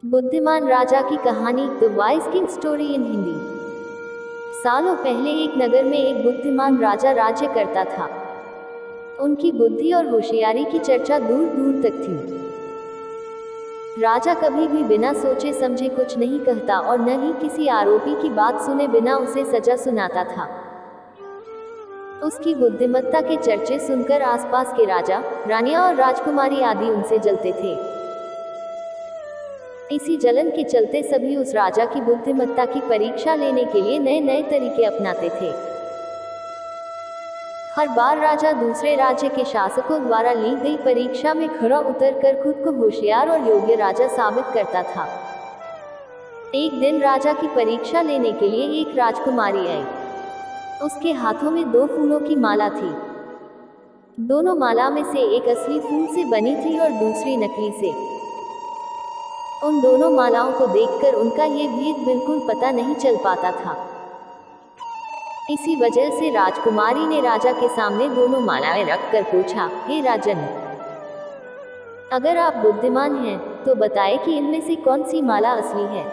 बुद्धिमान राजा की कहानी the wise king story in Hindi. सालों पहले एक नगर में एक बुद्धिमान राजा राज्य करता था। उनकी बुद्धि और होशियारी की चर्चा दूर दूर तक थी। राजा कभी भी बिना सोचे समझे कुछ नहीं कहता और न ही किसी आरोपी की बात सुने बिना उसे सजा सुनाता था। उसकी बुद्धिमत्ता के चर्चे सुनकर आसपास के राजा, रानियां और राजकुमारी आदि उनसे जलते थे। इसी जलन के चलते सभी उस राजा की बुद्धिमत्ता की परीक्षा लेने के लिए नए नए तरीके अपनाते थे। हर बार राजा दूसरे राज्य के शासकों द्वारा ली गई परीक्षा में खरा उतरकर खुद को होशियार और योग्य राजा साबित करता था। एक दिन राजा की परीक्षा लेने के लिए एक राजकुमारी आई। उसके हाथों में 2 फूलों की माला थी। दोनों माला में से एक असली फूल से बनी थी और दूसरी नकली से। उन दोनों मालाओं को देखकर उनका ये भेद बिल्कुल पता नहीं चल पाता था। इसी वजह से राजकुमारी ने राजा के सामने दोनों मालाएं रखकर पूछा, हे राजन, अगर आप बुद्धिमान हैं तो बताएं कि इनमें से कौन सी माला असली है।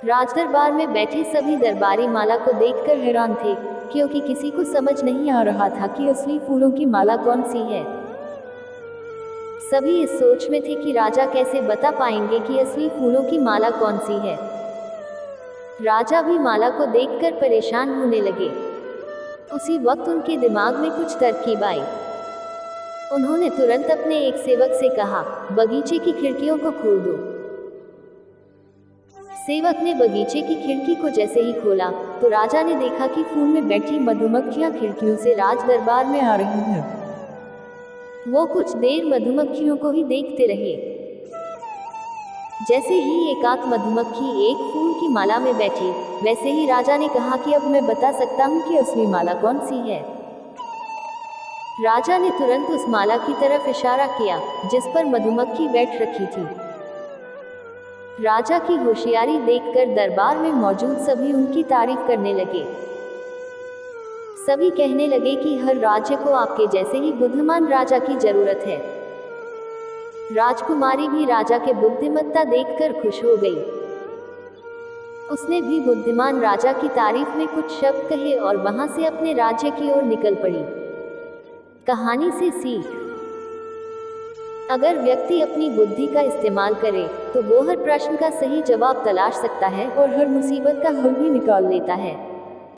राजदरबार में बैठे सभी दरबारी माला को देखकर हैरान थे, क्योंकि किसी को समझ नहीं आ रहा था कि असली फूलों की माला कौन सी है। सभी इस सोच में थे कि राजा कैसे बता पाएंगे कि असली फूलों की माला कौन सी है। राजा भी माला को देखकर परेशान होने लगे। उसी वक्त उनके दिमाग में कुछ तरकीब आई। उन्होंने तुरंत अपने एक सेवक से कहा, बगीचे की खिड़कियों को खोल दो। सेवक ने बगीचे की खिड़की को जैसे ही खोला तो राजा ने देखा कि फूल में बैठी मधुमक्खियां खिड़कियों से राज दरबार में आ रही हैं। वो कुछ देर मधुमक्खियों को ही देखते रहे। जैसे ही एकाध मधुमक्खी एक फूल की माला में बैठी, वैसे ही राजा ने कहा कि अब मैं बता सकता हूँ कि असली माला कौन सी है। राजा ने तुरंत उस माला की तरफ इशारा किया जिस पर मधुमक्खी बैठ रखी थी। राजा की होशियारी देखकर दरबार में मौजूद सभी उनकी तारीफ करने लगे। सभी कहने लगे कि हर राज्य को आपके जैसे ही बुद्धिमान राजा की जरूरत है। राजकुमारी भी राजा के बुद्धिमत्ता देखकर खुश हो गई। उसने भी बुद्धिमान राजा की तारीफ में कुछ शब्द कहे और वहां से अपने राज्य की ओर निकल पड़ी। कहानी से सीख, अगर व्यक्ति अपनी बुद्धि का इस्तेमाल करे तो वो हर प्रश्न का सही जवाब तलाश सकता है और हर मुसीबत का हल भी निकाल लेता है।